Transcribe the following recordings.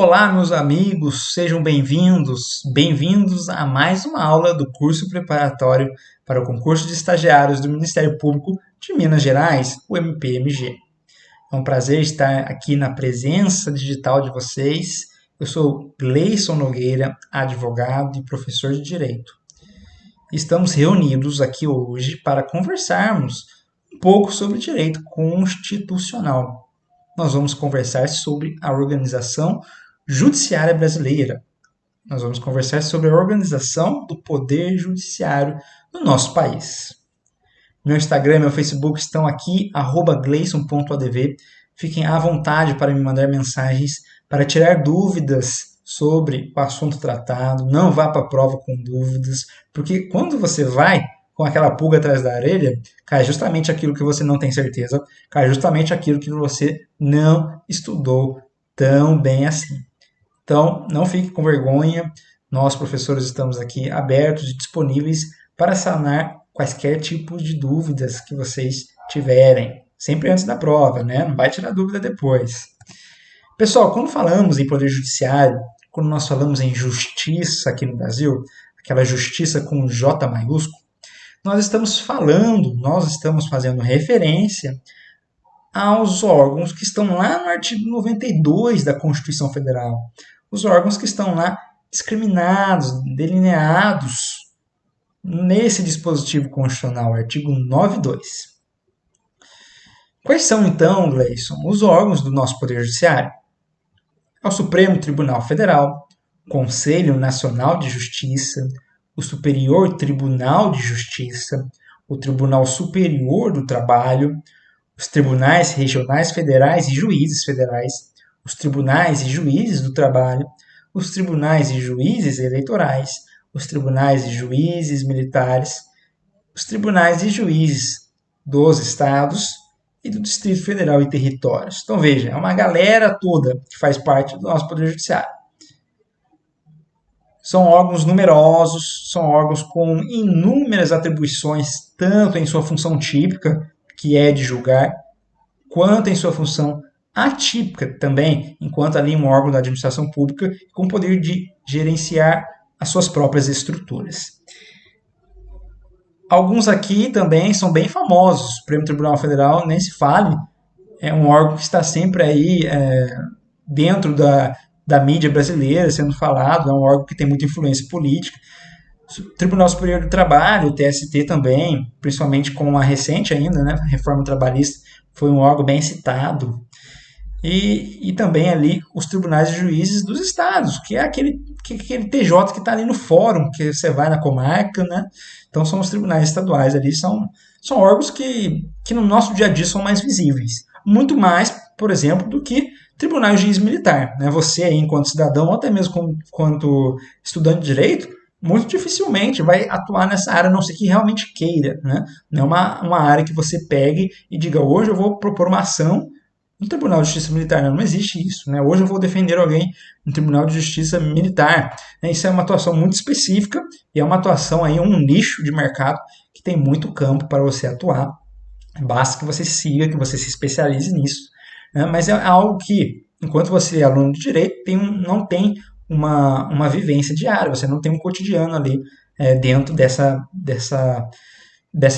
Olá, meus amigos, sejam bem-vindos a mais uma aula do curso preparatório para o concurso de estagiários do Ministério Público de Minas Gerais, o MPMG. É um prazer estar aqui na presença digital de vocês. Eu sou Gleison Nogueira, advogado e professor de Direito. Estamos reunidos aqui hoje para conversarmos um pouco sobre direito constitucional. Nós vamos conversar sobre a organização judiciária brasileira. Nós vamos conversar sobre a organização do poder judiciário no nosso país. Meu Instagram e meu Facebook estão aqui, @gleison.adv. Fiquem à vontade para me mandar mensagens, para tirar dúvidas sobre o assunto tratado. Não vá para a prova com dúvidas, porque quando você vai com aquela pulga atrás da orelha, cai justamente aquilo que você não tem certeza, cai justamente aquilo que você não estudou tão bem assim. Então, não fique com vergonha, nós professores estamos aqui abertos e disponíveis para sanar quaisquer tipos de dúvidas que vocês tiverem, sempre antes da prova, né? Não vai tirar dúvida depois. Pessoal, quando falamos em poder judiciário, quando nós falamos em justiça aqui no Brasil, aquela justiça com J maiúsculo, nós estamos fazendo referência aos órgãos que estão lá no artigo 92 da Constituição Federal. Os órgãos que estão lá discriminados, delineados nesse dispositivo constitucional, artigo 92. Quais são, então, Gleison, os órgãos do nosso Poder Judiciário? É o Supremo Tribunal Federal, o Conselho Nacional de Justiça, o Superior Tribunal de Justiça, o Tribunal Superior do Trabalho, os Tribunais Regionais Federais e Juízes Federais, os Tribunais e Juízes do Trabalho, os Tribunais e Juízes Eleitorais, os Tribunais e Juízes Militares, os Tribunais e Juízes dos Estados e do Distrito Federal e Territórios. Então veja, é uma galera toda que faz parte do nosso Poder Judiciário. São órgãos numerosos, são órgãos com inúmeras atribuições, tanto em sua função típica, que é de julgar, quanto em sua função atípica também, enquanto ali um órgão da administração pública com o poder de gerenciar as suas próprias estruturas. Alguns aqui também são bem famosos. O Supremo Tribunal Federal, nem se fale, é um órgão que está sempre aí dentro da mídia brasileira sendo falado, é um órgão que tem muita influência política. O Tribunal Superior do Trabalho, o TST também, principalmente com a recente ainda, né, reforma trabalhista, foi um órgão bem citado. E também ali os tribunais e juízes dos estados, que é aquele TJ que está ali no fórum, que você vai na comarca, né? Então são os tribunais estaduais ali, são órgãos que no nosso dia a dia são mais visíveis. Muito mais, por exemplo, do que tribunal e juiz militar, né? Você aí, enquanto cidadão, ou até mesmo enquanto estudante de direito, muito dificilmente vai atuar nessa área, a não ser que realmente queira, né? Não é uma área que você pegue e diga, hoje eu vou propor uma ação no Tribunal de Justiça Militar. Não existe isso, né? Hoje eu vou defender alguém no Tribunal de Justiça Militar. Isso é uma atuação muito específica e é uma atuação aí, um nicho de mercado que tem muito campo para você atuar. Basta que você siga, que você se especialize nisso, né? Mas é algo que, enquanto você é aluno de direito, não tem uma vivência diária, você não tem um cotidiano ali dentro dessa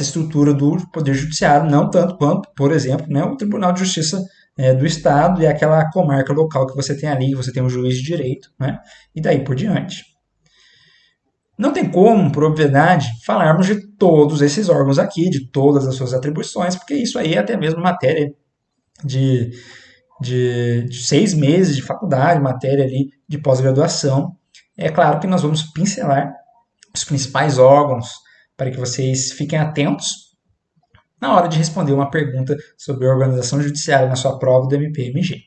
estrutura do Poder Judiciário, não tanto quanto, por exemplo, né, o Tribunal de Justiça do Estado e aquela comarca local que você tem ali, você tem um juiz de direito, né, e daí por diante. Não tem como, por obviedade, falarmos de todos esses órgãos aqui, de todas as suas atribuições, porque isso aí é até mesmo matéria de 6 meses de faculdade, matéria ali de pós-graduação. É claro que nós vamos pincelar os principais órgãos para que vocês fiquem atentos na hora de responder uma pergunta sobre a organização judiciária na sua prova do MPMG.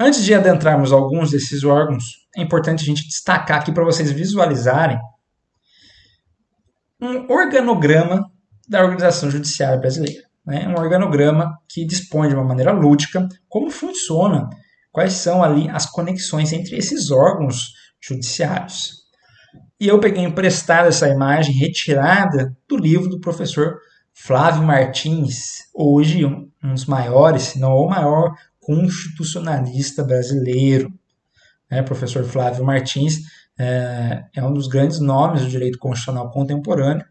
Antes de adentrarmos alguns desses órgãos, é importante a gente destacar aqui para vocês visualizarem um organograma da organização judiciária brasileira. Um organograma que dispõe de uma maneira lúdica como funciona, quais são ali as conexões entre esses órgãos judiciários. E eu peguei emprestada essa imagem retirada do livro do professor Flávio Martins, hoje um dos maiores, se não o maior constitucionalista brasileiro. O professor Flávio Martins é um dos grandes nomes do direito constitucional contemporâneo,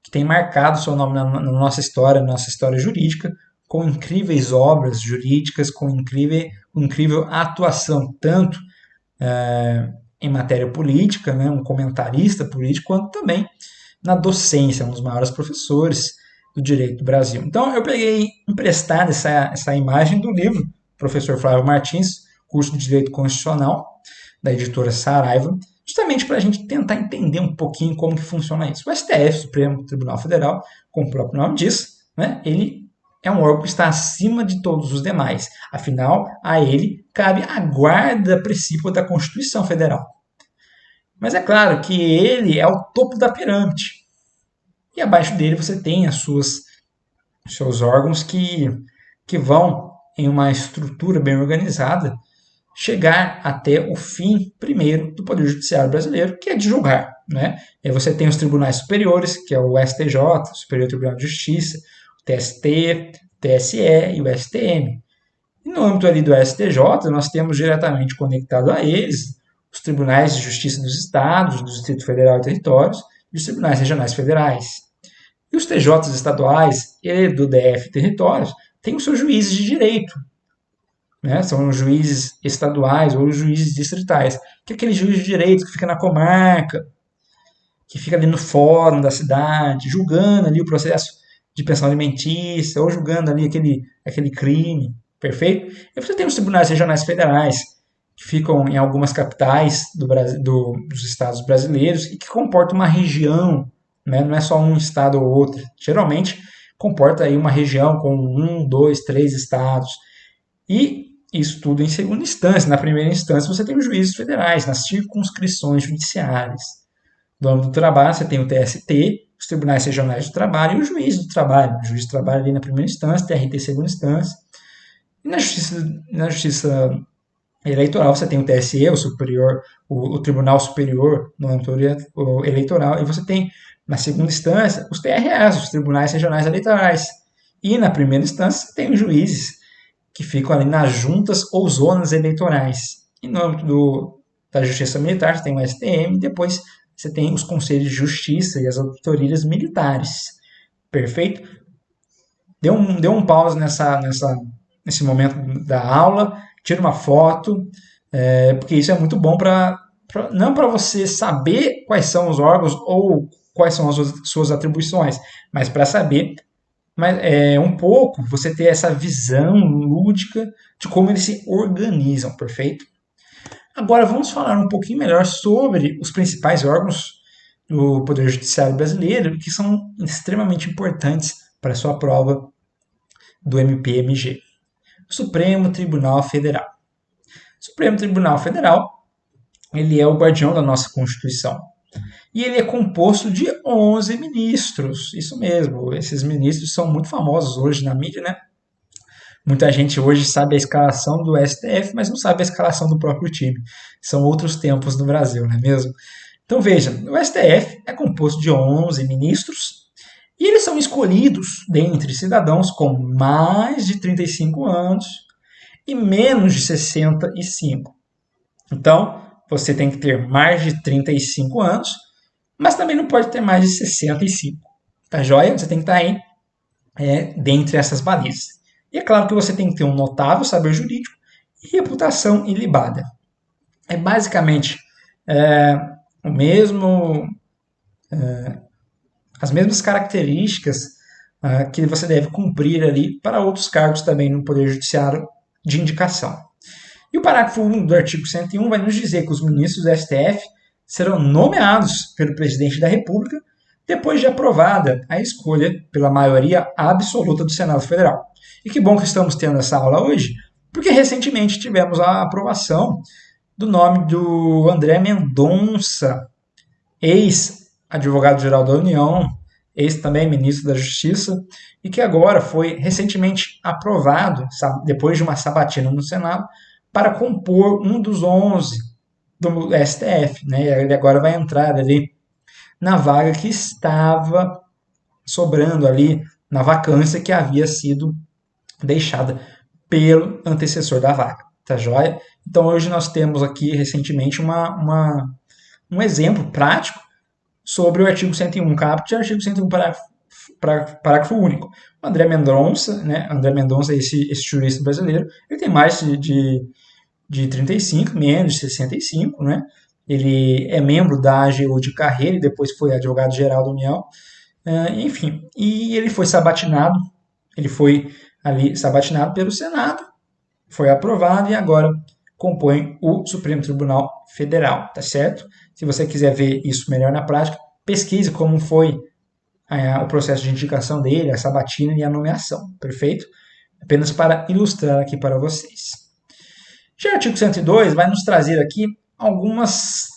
que tem marcado seu nome na nossa história jurídica, com incríveis obras jurídicas, com incrível atuação, tanto em matéria política, né, um comentarista político, quanto também na docência, um dos maiores professores do direito do Brasil. Então, eu peguei emprestada essa imagem do livro Professor Flávio Martins, curso de Direito Constitucional, da editora Saraiva, justamente para a gente tentar entender um pouquinho como que funciona isso. O STF, Supremo Tribunal Federal, como o próprio nome diz, né, ele é um órgão que está acima de todos os demais. Afinal, a ele cabe a guarda princípio da Constituição Federal. Mas é claro que ele é o topo da pirâmide. E abaixo dele você tem os seus órgãos que vão, em uma estrutura bem organizada, chegar até o fim primeiro do Poder Judiciário brasileiro, que é de julgar. Né? E aí você tem os tribunais superiores, que é o STJ, Superior Tribunal de Justiça, o TST, o TSE e o STM. E no âmbito ali do STJ, nós temos diretamente conectado a eles os tribunais de justiça dos estados, do Distrito Federal e Territórios, e os tribunais regionais federais. E os TJs estaduais e do DF Territórios têm os seus juízes de direito. Né? São os juízes estaduais ou os juízes distritais, que é aquele juiz de direito que fica na comarca, que fica ali no fórum da cidade, julgando ali o processo de pensão alimentícia, ou julgando ali aquele crime, perfeito? E você tem os tribunais regionais federais, que ficam em algumas capitais dos estados brasileiros e que comportam uma região, né? Não é só um estado ou outro. Geralmente comporta aí uma região com 1, 2, 3 estados. E isso tudo em segunda instância. Na primeira instância você tem os juízes federais, nas circunscrições judiciárias. Do âmbito do trabalho você tem o TST, os tribunais regionais do trabalho e o juiz do trabalho. O juiz do trabalho ali na primeira instância, TRT segunda instância. E na justiça eleitoral você tem o TSE, o Tribunal Superior no âmbito eleitoral, e você tem na segunda instância os TREs, os Tribunais Regionais Eleitorais. E na primeira instância você tem os juízes que ficam ali nas juntas ou zonas eleitorais. E no âmbito da Justiça Militar você tem o STM, e depois você tem os Conselhos de Justiça e as auditorias militares. Perfeito? Dê um pause nesse momento da aula, tira uma foto, porque isso é muito bom não para você saber quais são os órgãos ou quais são as suas atribuições, mas para saber um pouco, você ter essa visão lúdica de como eles se organizam, perfeito? Agora vamos falar um pouquinho melhor sobre os principais órgãos do Poder Judiciário brasileiro, que são extremamente importantes para a sua prova do MPMG. Supremo Tribunal Federal. O Supremo Tribunal Federal, ele é o guardião da nossa Constituição. E ele é composto de 11 ministros. Isso mesmo, esses ministros são muito famosos hoje na mídia, né? Muita gente hoje sabe a escalação do STF, mas não sabe a escalação do próprio time. São outros tempos no Brasil, não é mesmo? Então veja, o STF é composto de 11 ministros e eles são escolhidos dentre cidadãos com mais de 35 anos e menos de 65. Então, você tem que ter mais de 35 anos, mas também não pode ter mais de 65. Tá joia? Você tem que estar aí dentre essas balizas. E é claro que você tem que ter um notável saber jurídico e reputação ilibada. É basicamente o mesmo... as mesmas características que você deve cumprir ali para outros cargos também no Poder Judiciário de indicação. E o parágrafo 1 do artigo 101 vai nos dizer que os ministros do STF serão nomeados pelo presidente da República depois de aprovada a escolha pela maioria absoluta do Senado Federal. E que bom que estamos tendo essa aula hoje, porque recentemente tivemos a aprovação do nome do André Mendonça, ex-advogado-geral da União, ex-também ministro da Justiça, e que agora foi recentemente aprovado, depois de uma sabatina no Senado, para compor um dos 11 do STF. Né? Ele agora vai entrar ali na vaga que estava sobrando ali, na vacância que havia sido deixada pelo antecessor da vaga, tá joia? Então hoje nós temos aqui recentemente um exemplo prático sobre o artigo 101 caput e o artigo 101 parágrafo único. O André Mendonça, né? André Mendonça, esse jurista brasileiro, ele tem mais de 35, menos de 65, né? Ele é membro da AGU de carreira e depois foi advogado-geral da União. Enfim, e ele foi sabatinado, ele foi ali sabatinado pelo Senado, foi aprovado e agora compõe o Supremo Tribunal Federal, tá certo? Se você quiser ver isso melhor na prática, pesquise como foi o processo de indicação dele, a sabatina e a nomeação, perfeito? Apenas para ilustrar aqui para vocês. Já o artigo 102 vai nos trazer aqui algumas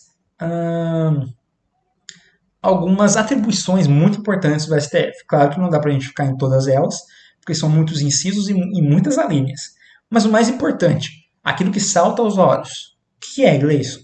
atribuições muito importantes do STF. Claro que não dá para a gente ficar em todas elas, porque são muitos incisos e muitas alíneas. Mas o mais importante, aquilo que salta aos olhos. O que é, Gleison?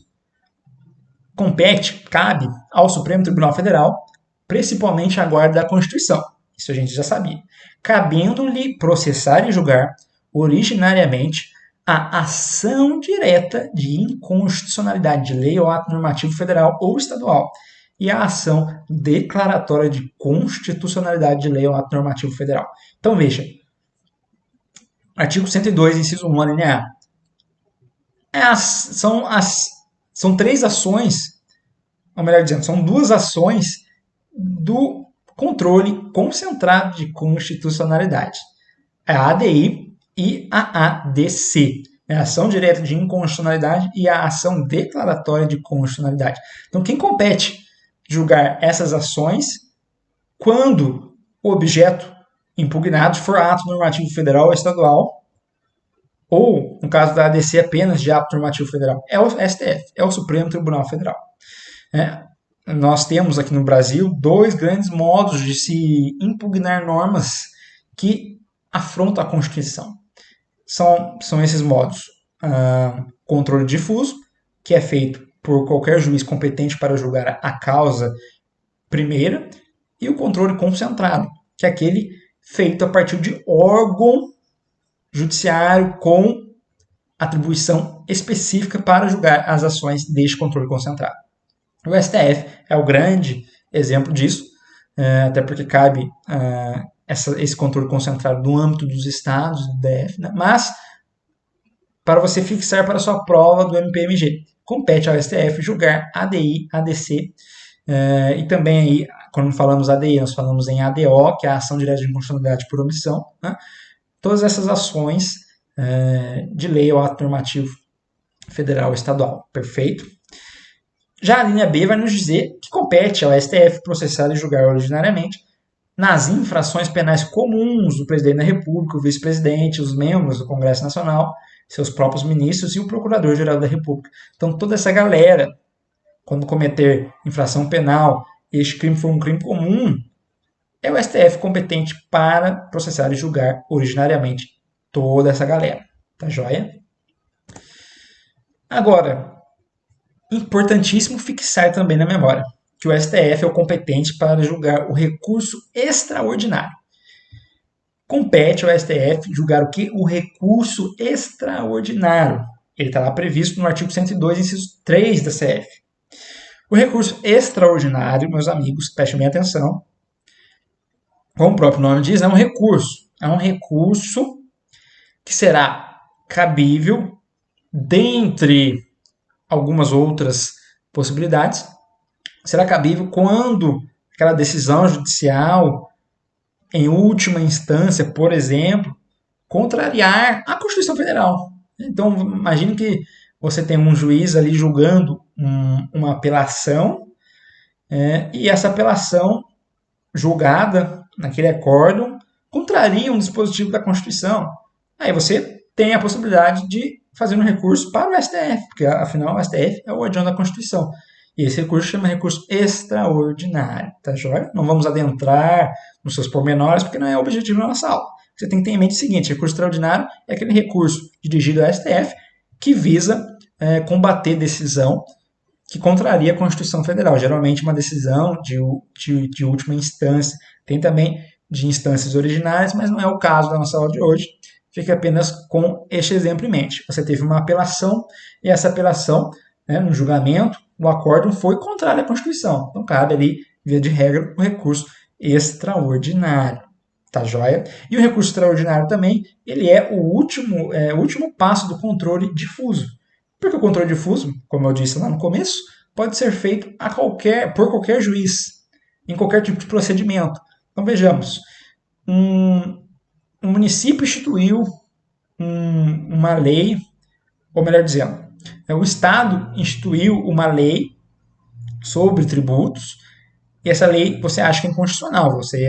Cabe ao Supremo Tribunal Federal, principalmente a guarda da Constituição. Isso a gente já sabia. Cabendo-lhe processar e julgar, originariamente, a ação direta de inconstitucionalidade de lei ou ato normativo federal ou estadual e a ação declaratória de constitucionalidade de lei ou ato normativo federal. Então, veja, artigo 102, inciso 1, alínea A. São três ações, ou melhor dizendo, são duas ações do controle concentrado de constitucionalidade. A ADI e a ADC. A ação direta de inconstitucionalidade e a ação declaratória de constitucionalidade. Então, quem compete julgar essas ações quando o objeto impugnado for ato normativo federal ou estadual, ou, no caso da ADC, apenas de ato normativo federal, é o STF, é o Supremo Tribunal Federal. Nós temos aqui no Brasil dois grandes modos de se impugnar normas que afrontam a Constituição. São esses modos. Controle difuso, que é feito por qualquer juiz competente para julgar a causa primeira, e o controle concentrado, que é aquele feito a partir de órgão judiciário com atribuição específica para julgar as ações deste controle concentrado. O STF é o grande exemplo disso, até porque cabe esse controle concentrado no âmbito dos estados, do DF, né? Mas, para você fixar para a sua prova do MPMG, compete ao STF julgar ADI, ADC, e também aí, quando falamos ADI, nós falamos em ADO, que é a ação direta de inconstitucionalidade por omissão, né? Todas essas ações de lei ou ato normativo federal ou estadual, perfeito? Já a linha B vai nos dizer que compete ao STF processar e julgar originariamente nas infrações penais comuns do presidente da República, o vice-presidente, os membros do Congresso Nacional, seus próprios ministros e o Procurador-Geral da República. Então, toda essa galera, quando cometer infração penal, este crime for um crime comum, é o STF competente para processar e julgar originariamente toda essa galera. Tá joia? Agora, importantíssimo fixar também na memória que o STF é o competente para julgar o recurso extraordinário. Compete ao STF julgar o que? O recurso extraordinário. Ele está lá previsto no artigo 102, inciso 3 da CF. O recurso extraordinário, meus amigos, prestem bem atenção, como o próprio nome diz, é um recurso. É um recurso que será cabível dentre algumas outras possibilidades. Será cabível quando aquela decisão judicial, em última instância, por exemplo, contrariar a Constituição Federal. Então, imagine que você tem um juiz ali julgando uma apelação, e essa apelação julgada naquele acórdão contraria um dispositivo da Constituição. Aí você tem a possibilidade de fazer um recurso para o STF, porque afinal o STF é o guardião da Constituição. E esse recurso chama recurso extraordinário, tá joia? Não vamos adentrar nos seus pormenores, porque não é o objetivo da nossa aula. Você tem que ter em mente o seguinte: recurso extraordinário é aquele recurso dirigido ao STF que visa combater decisão que contraria a Constituição Federal. Geralmente uma decisão de última instância. Tem também de instâncias originárias, mas não é o caso da nossa aula de hoje. fique apenas com este exemplo em mente. Você teve uma apelação e essa apelação, né, no julgamento, o acórdão foi contrário à Constituição. Então cabe ali, via de regra, o recurso extraordinário. Tá joia? E o recurso extraordinário também, ele é o último passo do controle difuso. Porque o controle difuso, como eu disse lá no começo, pode ser feito por qualquer juiz, em qualquer tipo de procedimento. Então vejamos, um município instituiu uma lei, ou melhor dizendo, o Estado instituiu uma lei sobre tributos, e essa lei você acha que é inconstitucional, você,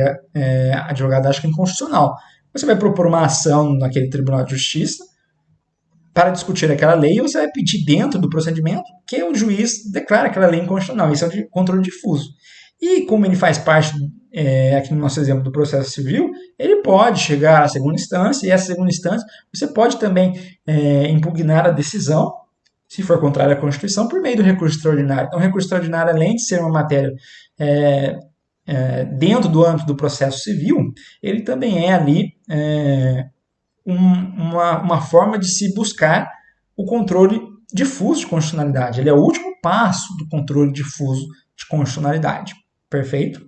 advogado, acha que é inconstitucional. Você vai propor uma ação naquele Tribunal de Justiça para discutir aquela lei e você vai pedir dentro do procedimento que o juiz declare aquela lei inconstitucional. Isso é um controle difuso. E como ele faz parte, aqui no nosso exemplo do processo civil, ele pode chegar à segunda instância, e essa segunda instância você pode também impugnar a decisão, se for contrária à Constituição, por meio do recurso extraordinário. Então, o recurso extraordinário, além de ser uma matéria dentro do âmbito do processo civil, ele também é ali uma forma de se buscar o controle difuso de constitucionalidade. Ele é o último passo do controle difuso de constitucionalidade. Perfeito?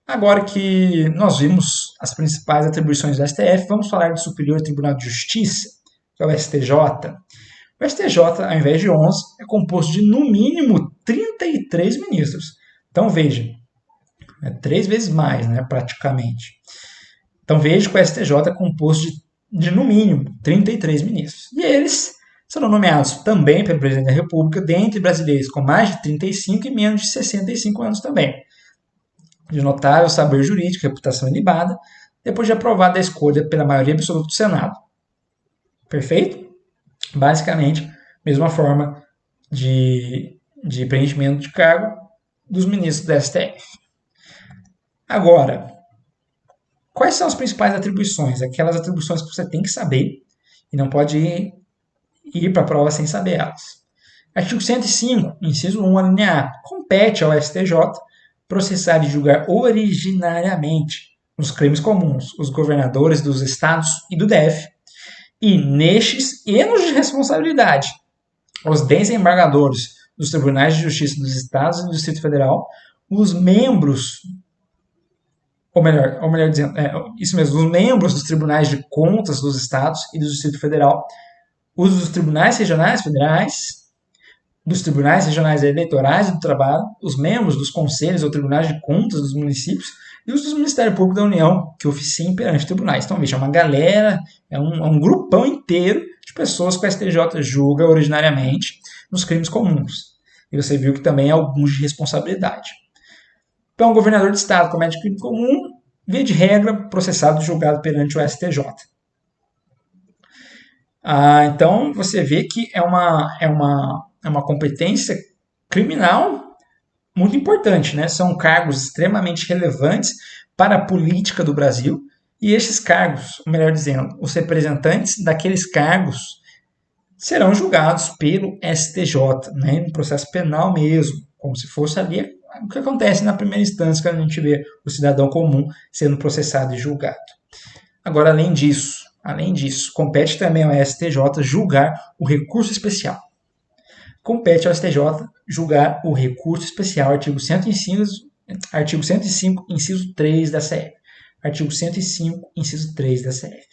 Agora que nós vimos as principais atribuições do STF, vamos falar do Superior Tribunal de Justiça, que é o STJ. O STJ, ao invés de 11, é composto de, no mínimo, 33 ministros. Então, veja, é 3 vezes mais, né, praticamente. Então, veja que o STJ é composto de, no mínimo, 33 ministros. E eles serão nomeados também pelo presidente da República, dentre brasileiros com mais de 35 e menos de 65 anos também. De notável saber jurídico, reputação ilibada, depois de aprovada a escolha pela maioria absoluta do Senado. Perfeito? Basicamente, mesma forma de preenchimento de cargo dos ministros do STF. Agora, quais são as principais atribuições? Aquelas atribuições que você tem que saber e não pode ir para a prova sem saber elas. Artigo 105, inciso 1, alínea A. Compete ao STJ processar e julgar originariamente nos crimes comuns os governadores dos estados e do DF, e nestes enos de responsabilidade, os desembargadores dos tribunais de justiça dos estados e do Distrito Federal, os membros, ou melhor dizendo, isso mesmo, os membros dos tribunais de contas dos estados e do Distrito Federal, os dos tribunais regionais federais, dos tribunais regionais eleitorais e do trabalho, os membros dos conselhos ou tribunais de contas dos municípios e os do Ministério Público da União, que oficiem perante tribunais. Então, veja, é uma galera, é um grupão inteiro de pessoas que o STJ julga originariamente nos crimes comuns. E você viu que também há alguns de responsabilidade. Então, o governador de estado comete crime comum, via de regra, processado e julgado perante o STJ. Então, você vê que é uma competência criminal muito importante, né? São cargos extremamente relevantes para a política do Brasil, e esses cargos, ou melhor dizendo, os representantes daqueles cargos serão julgados pelo STJ, né? No processo penal mesmo, como se fosse ali o que acontece na primeira instância, quando a gente vê o cidadão comum sendo processado e julgado. Agora, além disso, compete também ao STJ julgar o recurso especial. Compete ao STJ julgar o recurso especial, artigo 105, inciso 3 da CF. Artigo 105, inciso 3 da CF.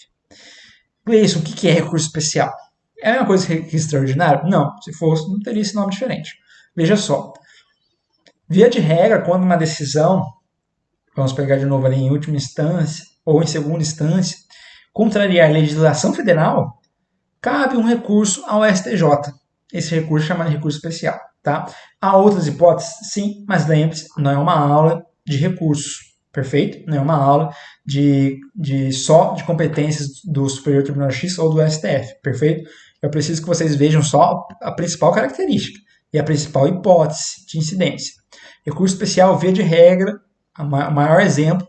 Gleison, o que é recurso especial? É a mesma coisa que extraordinário? Não, se fosse, não teria esse nome diferente. Veja só. Via de regra, quando uma decisão, vamos pegar de novo ali em última instância, ou em segunda instância, contrariar a legislação federal, cabe um recurso ao STJ. Esse recurso é chamado de recurso especial. Tá? Há outras hipóteses? Sim, mas lembre-se, não é uma aula de recursos. Perfeito? Não é uma aula só de competências do Superior Tribunal de Justiça ou do STF. Perfeito? Eu preciso que vocês vejam só a principal característica e a principal hipótese de incidência. Recurso especial, via de regra, o maior exemplo,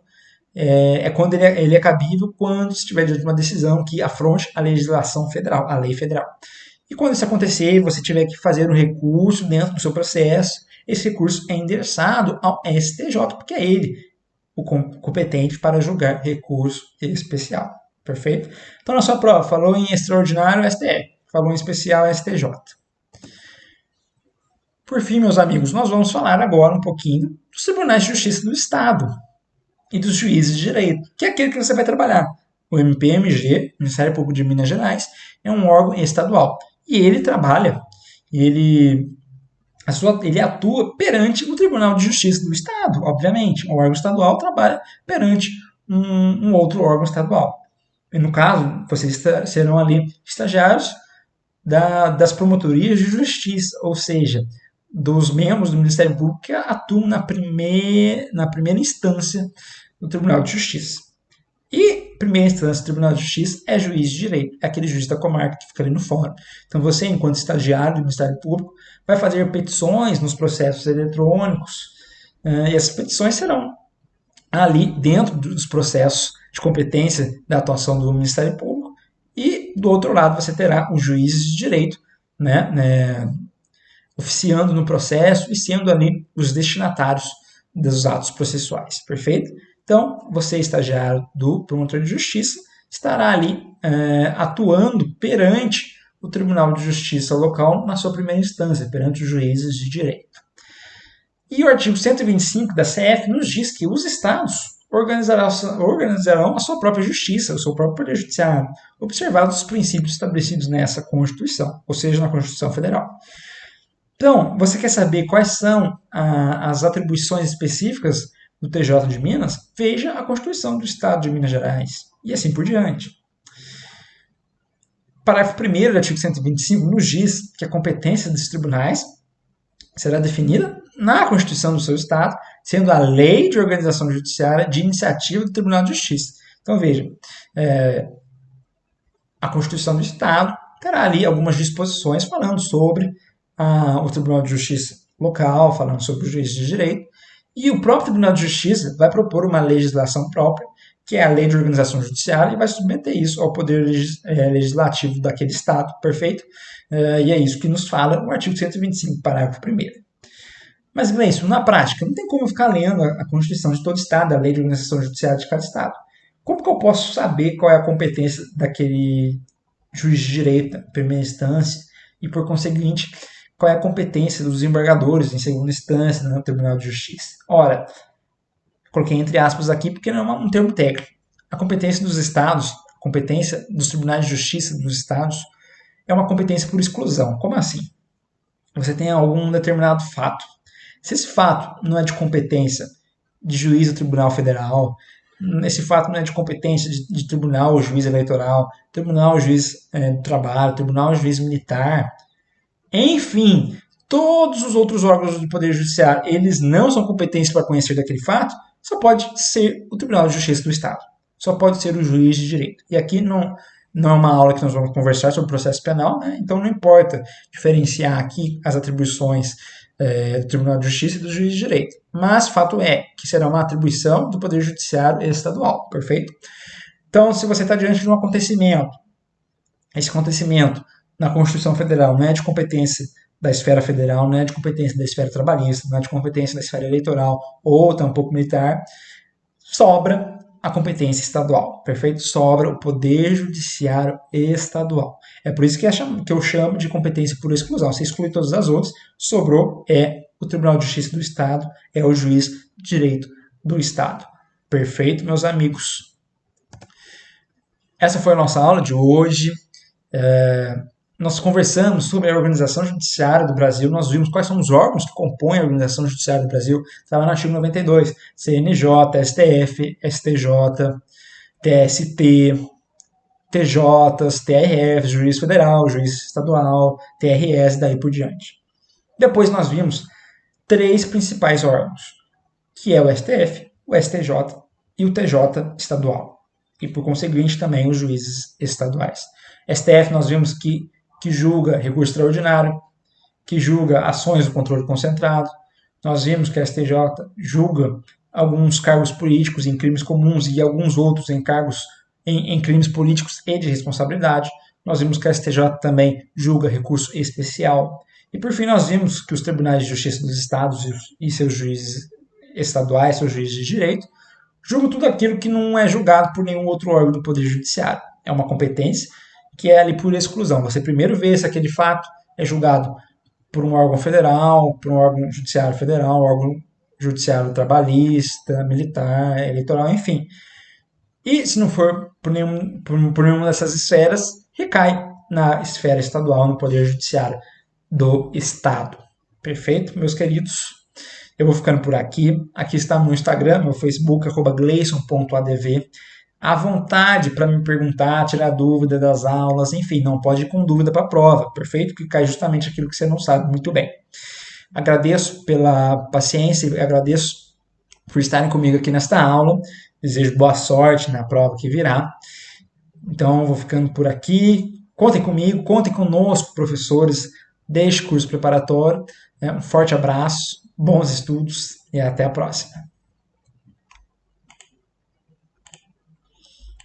é quando ele é cabível quando se tiver diante de uma decisão que afronte a legislação federal, a lei federal. E quando isso acontecer e você tiver que fazer um recurso dentro do seu processo, esse recurso é endereçado ao STJ, porque é ele o competente para julgar recurso especial. perfeito? Então, na sua prova, falou em extraordinário STF, falou em especial STJ. Por fim, meus amigos, nós vamos falar agora um pouquinho dos tribunais de justiça do Estado e dos juízes de direito, que é aquele que você vai trabalhar. O MPMG, Ministério Público de Minas Gerais, é um órgão estadual. E ele trabalha, ele atua perante o Tribunal de Justiça do Estado, obviamente. O órgão estadual trabalha perante um outro órgão estadual. E no caso, vocês serão ali estagiários das promotorias de justiça, ou seja, dos membros do Ministério Público que atuam na primeira instância do Tribunal de Justiça. E primeira instância do Tribunal de Justiça é juiz de direito, é aquele juiz da comarca que fica ali no fórum. Então você, enquanto estagiário do Ministério Público, vai fazer petições nos processos eletrônicos, e essas petições serão ali dentro dos processos de competência da atuação do Ministério Público, e do outro lado você terá os juízes de direito, oficiando no processo e sendo ali os destinatários dos atos processuais, perfeito? Então, você, estagiário do promotor de justiça, estará ali atuando perante o Tribunal de Justiça local na sua primeira instância, perante os juízes de direito. E o artigo 125 da CF nos diz que os estados organizarão a sua própria justiça, o seu próprio poder judiciário, observados os princípios estabelecidos nessa Constituição, ou seja, na Constituição Federal. Então, você quer saber quais são as atribuições específicas do TJ de Minas? Veja a Constituição do Estado de Minas Gerais e assim por diante. Parágrafo 1º do artigo 125 nos diz que a competência dos tribunais será definida na Constituição do seu Estado, sendo a lei de organização judiciária de iniciativa do Tribunal de Justiça. Então, veja, a Constituição do Estado terá ali algumas disposições falando sobre o Tribunal de Justiça local, falando sobre o juiz de direito, e o próprio Tribunal de Justiça vai propor uma legislação própria, que é a Lei de Organização Judiciária, e vai submeter isso ao poder legislativo daquele Estado, perfeito? E é isso que nos fala o artigo 125, parágrafo 1º. Mas, Gleison, na prática, não tem como eu ficar lendo a Constituição de todo Estado, a Lei de Organização Judiciária de cada Estado. Como que eu posso saber qual é a competência daquele juiz de direito, primeira instância, e, por conseguinte, qual é a competência dos desembargadores em segunda instância no Tribunal de Justiça? Ora, coloquei entre aspas aqui porque não é um termo técnico. A competência dos estados, a competência dos tribunais de justiça dos estados, é uma competência por exclusão. Como assim? Você tem algum determinado fato. Se esse fato não é de competência de juiz do Tribunal Federal, esse fato não é de competência de tribunal ou juiz eleitoral, tribunal ou juiz do trabalho, tribunal ou juiz militar, enfim, todos os outros órgãos do Poder Judiciário, eles não são competentes para conhecer daquele fato, só pode ser o Tribunal de Justiça do Estado. Só pode ser o juiz de direito. E aqui não é uma aula que nós vamos conversar sobre processo penal, né? Então não importa diferenciar aqui as atribuições do Tribunal de Justiça e do juiz de direito. Mas fato é que será uma atribuição do Poder Judiciário estadual, perfeito? Então, se você está diante de um acontecimento, esse acontecimento na Constituição Federal não é de competência da esfera federal, não é de competência da esfera trabalhista, não é de competência da esfera eleitoral ou tampouco militar, sobra a competência estadual, perfeito? Sobra o Poder Judiciário estadual. É por isso que eu chamo de competência por exclusão. Você exclui todas as outras, sobrou o Tribunal de Justiça do Estado, é o juiz de direito do Estado. Perfeito, meus amigos? Essa foi a nossa aula de hoje. Nós conversamos sobre a organização judiciária do Brasil, nós vimos quais são os órgãos que compõem a organização judiciária do Brasil, estava no artigo 92, CNJ, STF, STJ, TST, TJs, TRFs, juiz federal, juiz estadual, TRS, daí por diante. Depois nós vimos 3 principais órgãos, que é o STF, o STJ e o TJ estadual, e por conseguinte também os juízes estaduais. STF nós vimos que julga recurso extraordinário, que julga ações do controle concentrado. Nós vimos que a STJ julga alguns cargos políticos em crimes comuns e alguns outros em cargos em crimes políticos e de responsabilidade. Nós vimos que a STJ também julga recurso especial. E por fim nós vimos que os tribunais de justiça dos estados e seus juízes estaduais, seus juízes de direito, Julgo tudo aquilo que não é julgado por nenhum outro órgão do Poder Judiciário. É uma competência que é ali por exclusão. Você primeiro vê se aquele fato é julgado por um órgão federal, por um órgão judiciário federal, órgão judiciário trabalhista, militar, eleitoral, enfim. E se não for por nenhuma dessas esferas, recai na esfera estadual, no Poder Judiciário do Estado. Perfeito, meus queridos? Eu vou ficando por aqui. Aqui está meu Instagram, meu Facebook, @gleison.adv. À vontade para me perguntar, tirar dúvida das aulas, enfim, não pode ir com dúvida para a prova, perfeito? Que cai justamente aquilo que você não sabe muito bem. Agradeço pela paciência e agradeço por estarem comigo aqui nesta aula. Desejo boa sorte na prova que virá. Então, vou ficando por aqui. Contem comigo, contem conosco, professores deste curso preparatório. Um forte abraço, bons estudos e até a próxima.